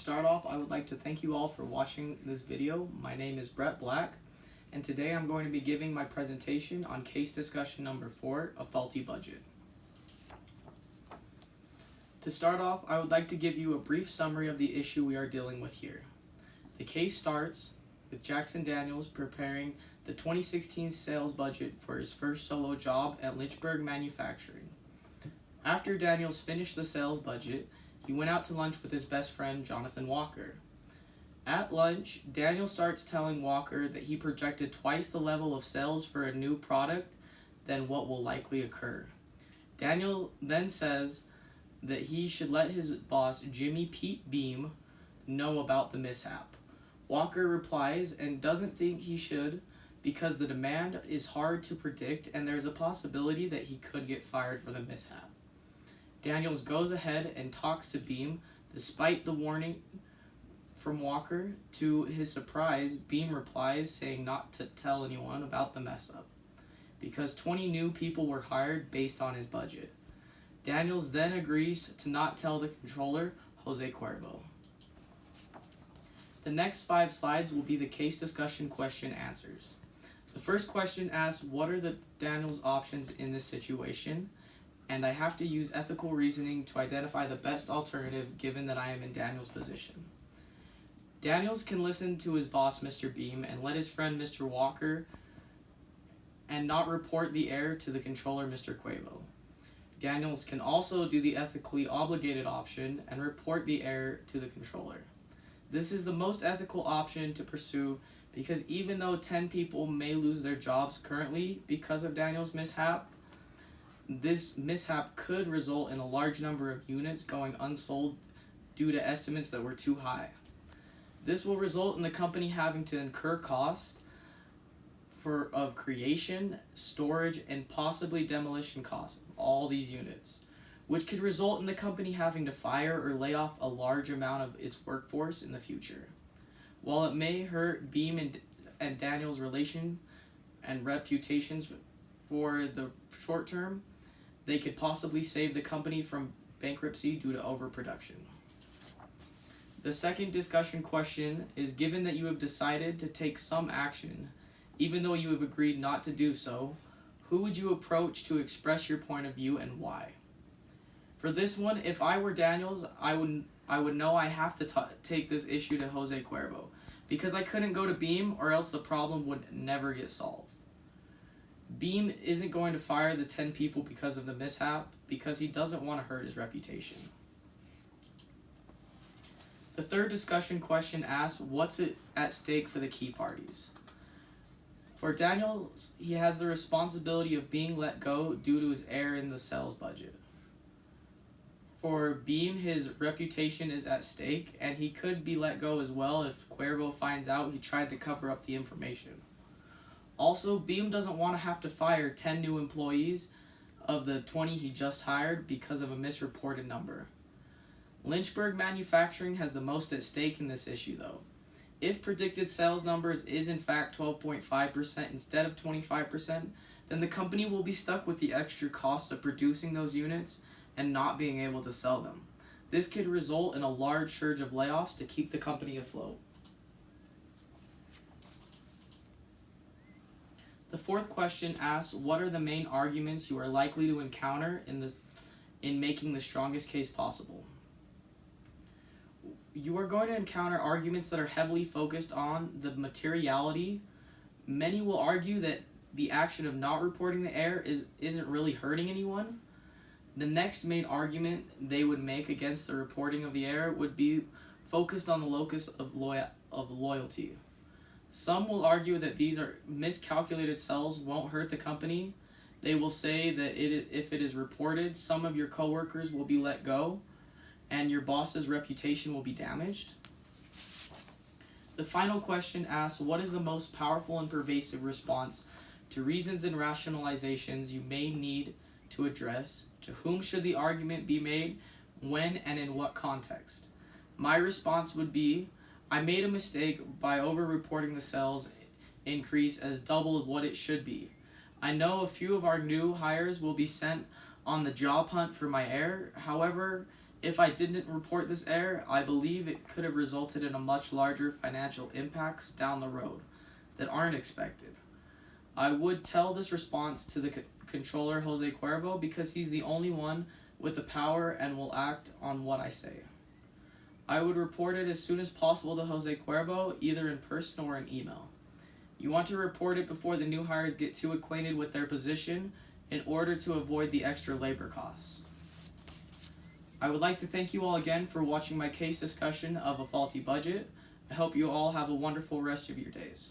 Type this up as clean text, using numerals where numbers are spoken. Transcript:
start off, I would like to thank you all for watching this video. My name is Brett Black, and today I'm going to be giving my presentation on case discussion number 4, a faulty budget. To start off, I would like to give you a brief summary of the issue we are dealing with here. The case starts with Jackson Daniels preparing the 2016 sales budget for his first solo job at Lynchburg Manufacturing. After Daniels finished the sales budget, he went out to lunch with his best friend, Jonathan Walker. At lunch, Daniel starts telling Walker that he projected twice the level of sales for a new product than what will likely occur. Daniel then says that he should let his boss, Jimmy Pete Beam, know about the mishap. Walker replies and doesn't think he should because the demand is hard to predict and there's a possibility that he could get fired for the mishap. Daniels goes ahead and talks to Beam despite the warning from Walker. To his surprise, Beam replies saying not to tell anyone about the mess up because 20 new people were hired based on his budget. Daniels then agrees to not tell the controller, Jose Cuervo. The next 5 slides will be the case discussion question answers. The first question asks, what are the Daniels options in this situation? And I have to use ethical reasoning to identify the best alternative given that I am in Daniels' position. Daniels can listen to his boss, Mr. Beam, and let his friend, Mr. Walker, and not report the error to the controller, Mr. Cuervo. Daniels can also do the ethically obligated option and report the error to the controller. This is the most ethical option to pursue because even though 10 people may lose their jobs currently because of Daniels' mishap, this mishap could result in a large number of units going unsold due to estimates that were too high. This will result in the company having to incur costs of creation, storage, and possibly demolition costs of all these units, which could result in the company having to fire or lay off a large amount of its workforce in the future. While it may hurt Beam and Daniels' relation and reputations for the short term, they could possibly save the company from bankruptcy due to overproduction. The second discussion question is, given that you have decided to take some action, even though you have agreed not to do so, who would you approach to express your point of view and why? For this one, if I were Daniels, I would know I have to take this issue to Jose Cuervo because I couldn't go to Beam or else the problem would never get solved. Beam isn't going to fire the 10 people because of the mishap because he doesn't want to hurt his reputation. The third discussion question asks, what's at stake for the key parties? For Daniels, he has the responsibility of being let go due to his error in the sales budget. For Beam, his reputation is at stake, and he could be let go as well if Cuervo finds out he tried to cover up the information. Also, Beam doesn't want to have to fire 10 new employees of the 20 he just hired because of a misreported number. Lynchburg Manufacturing has the most at stake in this issue, though. If predicted sales numbers is in fact 12.5% instead of 25%, then the company will be stuck with the extra cost of producing those units and not being able to sell them. This could result in a large surge of layoffs to keep the company afloat. The fourth question asks, what are the main arguments you are likely to encounter in making the strongest case possible? You are going to encounter arguments that are heavily focused on the materiality. Many will argue that the action of not reporting the error isn't really hurting anyone. The next main argument they would make against the reporting of the error would be focused on the locus of loyalty. Some will argue that these are miscalculated sales won't hurt the company. They will say that if it is reported, some of your coworkers will be let go and your boss's reputation will be damaged. The final question asks, what is the most powerful and pervasive response to reasons and rationalizations you may need to address? To whom should the argument be made? When and in what context? My response would be, I made a mistake by over-reporting the sales increase as double what it should be. I know a few of our new hires will be sent on the job hunt for my error. However, If I didn't report this error, I believe it could have resulted in a much larger financial impacts down the road that aren't expected. I would tell this response to the controller Jose Cuervo because he's the only one with the power and will act on what I say. I would report it as soon as possible to Jose Cuervo, either in person or in email. You want to report it before the new hires get too acquainted with their position in order to avoid the extra labor costs. I would like to thank you all again for watching my case discussion of a faulty budget. I hope you all have a wonderful rest of your days.